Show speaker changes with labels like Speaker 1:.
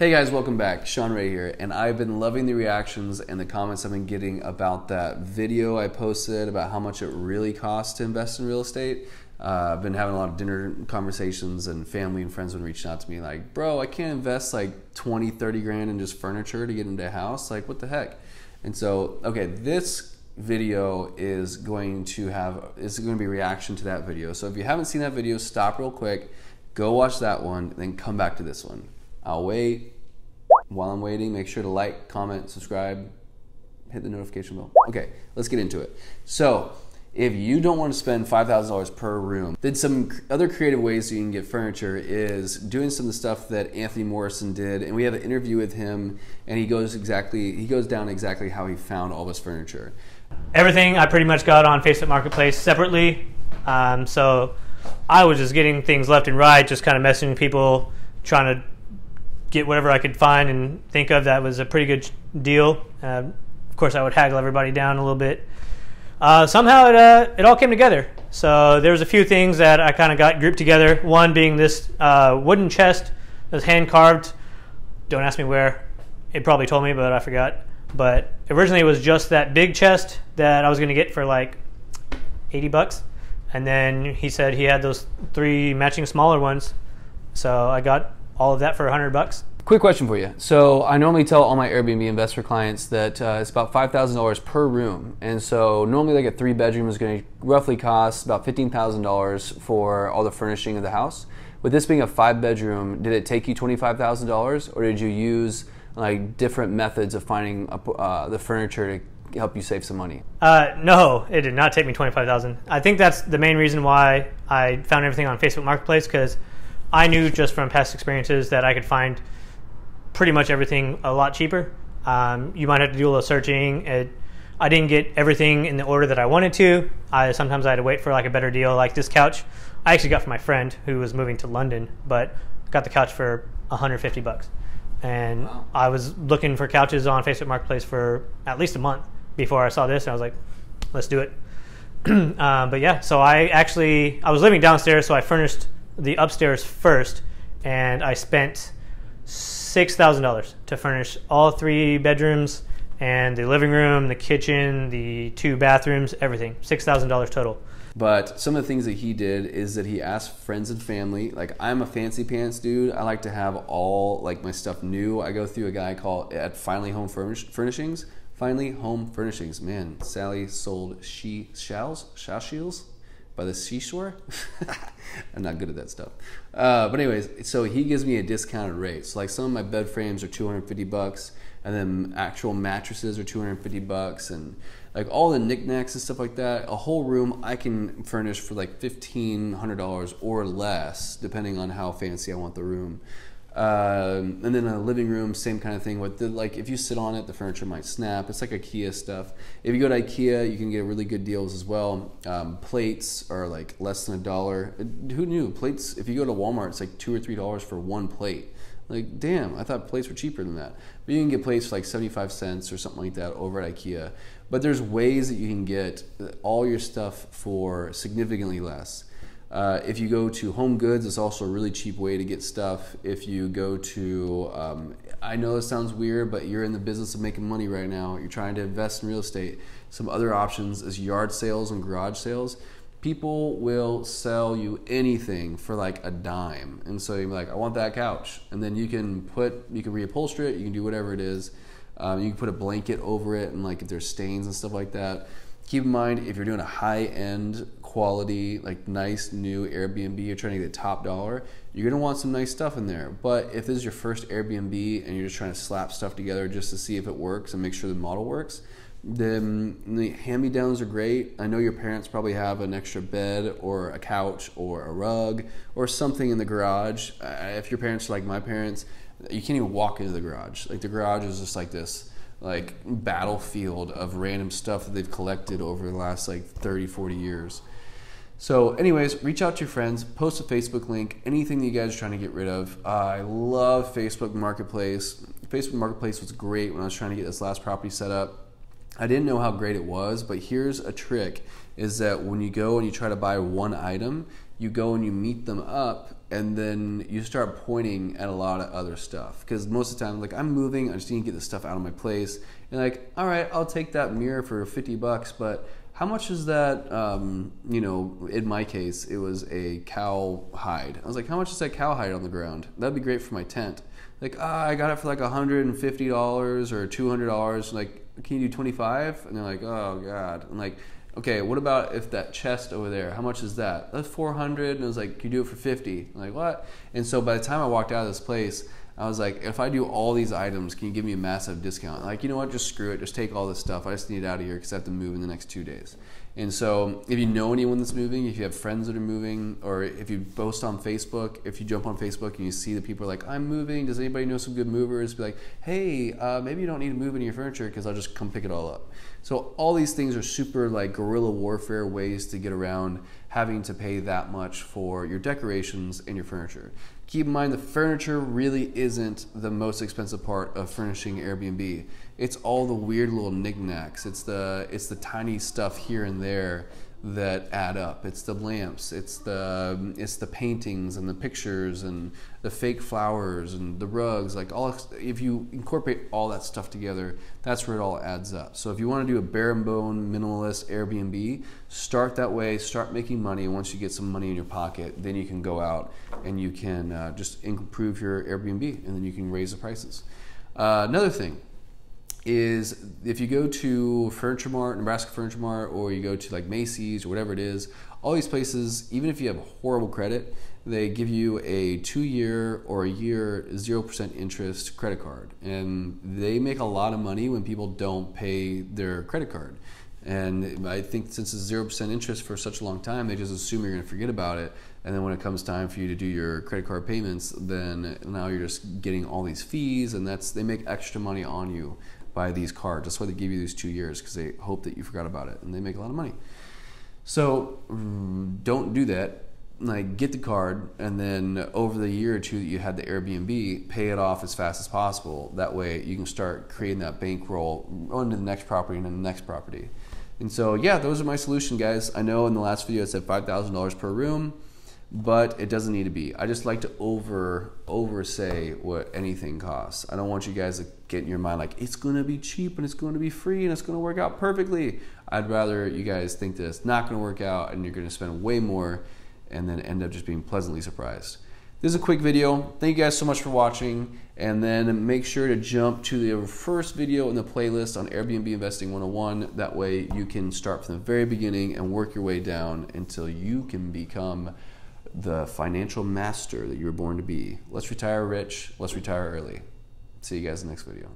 Speaker 1: Hey guys, welcome back. Sean Ray here, and I've been loving the reactions and the comments I've been getting about that video I posted about how much it really costs to invest in real estate. I've been having a lot of dinner conversations, and family and friends have been reaching out to me like, bro, I can't invest like 20, 30 grand in just furniture to get into a house. Like, what the heck? And so, okay, this video is going to be a reaction to that video. So if you haven't seen that video, stop real quick, go watch that one, then come back to this one. I'll wait. While I'm waiting, make sure to like, comment, subscribe, hit the notification bell. Okay, let's get into it. So, if you don't want to spend $5,000 per room, then some other creative ways you can get furniture is doing some of the stuff that Anthony Morrison did, and we have an interview with him, and he goes down exactly how he found all this furniture.
Speaker 2: Everything I pretty much got on Facebook Marketplace separately, so I was just getting things left and right, just kind of messaging people, trying to get whatever I could find and think of that was a pretty good deal. Of course, I would haggle everybody down a little bit. Somehow it all came together. So there was a few things that I kind of got grouped together. One being this wooden chest that was hand carved. Don't ask me where. It probably told me, but I forgot. But originally it was just that big chest that I was going to get for like 80 bucks. And then he said he had those 3 matching smaller ones. So I got all of that for 100 bucks.
Speaker 1: Quick question for you. So I normally tell all my Airbnb investor clients that it's about $5,000 per room. And so normally like a 3-bedroom is going to roughly cost about $15,000 for all the furnishing of the house. With this being a 5-bedroom, did it take you $25,000 or did you use like different methods of finding the furniture to help you save some money?
Speaker 2: No, it did not take me $25,000. I think that's the main reason why I found everything on Facebook Marketplace, because I knew just from past experiences that I could find pretty much everything a lot cheaper. You might have to do a little searching. I didn't get everything in the order that I wanted to. Sometimes I had to wait for like a better deal. Like this couch, I actually got from my friend who was moving to London, but got the couch for 150 bucks. And wow. I was looking for couches on Facebook Marketplace for at least a month before I saw this, and I was like, let's do it. But yeah, so I was living downstairs, so I furnished the upstairs first, and I spent $6,000 to furnish all 3 bedrooms and the living room, the kitchen, the 2 bathrooms, everything. $6,000 total. But some of the things that he did is that he asked friends and family. Like, I'm a fancy pants dude. I like to have all like my stuff new. I go through a guy called at Finally Home Furnishings. Finally Home Furnishings. Man, Sally sold shields by the seashore. I'm not good at that stuff. But anyways, so he gives me a discounted rate. So like some of my bed frames are 250 bucks, and then actual mattresses are 250 bucks, and like all the knickknacks and stuff like that. A whole room I can furnish for like $1,500 or less, depending on how fancy I want the room. And then a living room, same kind of thing. With like if you sit on it, the furniture might snap. It's like IKEA stuff. If you go to IKEA, you can get really good deals as well. Plates are like less than $1. Who knew? Plates, if you go to Walmart, it's like $2 or $3 for one plate. Like, damn, I thought plates were cheaper than that. But you can get plates for like 75 cents or something like that over at IKEA. But there's ways that you can get all your stuff for significantly less. If you go to Home Goods, it's also a really cheap way to get stuff. If you go to, I know it sounds weird, but you're in the business of making money right now. You're trying to invest in real estate. Some other options is yard sales and garage sales. People will sell you anything for like a dime. And so you're like, I want that couch. And then you can reupholster it, you can do whatever it is. You can put a blanket over it, and like if there's stains and stuff like that. Keep in mind, if you're doing a high-end quality, like nice new Airbnb, you're trying to get top dollar, you're gonna want some nice stuff in there. But if this is your first Airbnb and you're just trying to slap stuff together just to see if it works and make sure the model works, then the hand-me-downs are great. I know your parents probably have an extra bed or a couch or a rug or something in the garage. If your parents are like my parents, you can't even walk into the garage. Like the garage is just like this like battlefield of random stuff that they've collected over the last like 30, 40 years. So anyways, reach out to your friends, post a Facebook link, anything that you guys are trying to get rid of. I love Facebook Marketplace. Facebook Marketplace was great when I was trying to get this last property set up. I didn't know how great it was, but here's a trick, is that when you go and you try to buy one item, you go and you meet them up
Speaker 1: and then you start pointing at a lot of other stuff. Because most of the time, like, I'm moving, I just need to get this stuff out of my place. And like, all right, I'll take that mirror for $50, but how much is that? You know, in my case, it was a cow hide. I was like, how much is that cow hide on the ground? That'd be great for my tent. Like, I got it for like $150 or $200. Like, can you do 25? And they're like, oh God. I'm like, okay, what about if that chest over there, how much is that? That's 400. And I was like, can you do it for 50? I'm like, what? And so by the time I walked out of this place, I was like, if I do all these items, can you give me a massive discount? Like, you know what, just screw it. Just take all this stuff. I just need it out of here because I have to move in the next 2 days. And so if you know anyone that's moving, if you have friends that are moving, or if you post on Facebook, if you jump on Facebook and you see that people are like, I'm moving, does anybody know some good movers? Be like, hey, maybe you don't need to move any of your furniture because I'll just come pick it all up. So all these things are super like guerrilla warfare ways to get around having to pay that much for your decorations and your furniture. Keep in mind, the furniture really isn't the most expensive part of furnishing Airbnb. It's all the weird little knickknacks. It's the tiny stuff here and there that add up. It's the lamps, it's the paintings and the pictures and the fake flowers and the rugs. Like, all, if you incorporate all that stuff together, that's where it all adds up. So if you want to do a bare bone minimalist Airbnb, start that way, start making money. And once you get some money in your pocket, then you can go out and you can just improve your Airbnb, and then you can raise the prices. Another thing is, if you go to Furniture Mart, Nebraska Furniture Mart, or you go to like Macy's or whatever it is, all these places, even if you have horrible credit, they give you a 2-year or a year 0% interest credit card. And they make a lot of money when people don't pay their credit card. And I think since it's 0% interest for such a long time, they just assume you're going to forget about it. And then when it comes time for you to do your credit card payments, then now you're just getting all these fees, and they make extra money on you by these cards. That's why they give you these 2 years, because they hope that you forgot about it, and they make a lot of money. So don't do that. Like, get the card, and then over the year or two that you had the Airbnb, pay it off as fast as possible. That way you can start creating that bankroll, on to the next property and then the next property. And so, yeah, those are my solution, guys. I know in the last video I said $5,000 per room, but it doesn't need to be. I just like to oversay what anything costs. I don't want you guys to get in your mind like, it's going to be cheap and it's going to be free and it's going to work out perfectly. I'd rather you guys think that it's not going to work out and you're going to spend way more and then end up just being pleasantly surprised. This is a quick video. Thank you guys so much for watching, and then make sure to jump to the first video in the playlist on Airbnb Investing 101. That way you can start from the very beginning and work your way down until you can become the financial master that you were born to be. Let's retire rich. Let's retire early. See you guys in the next video.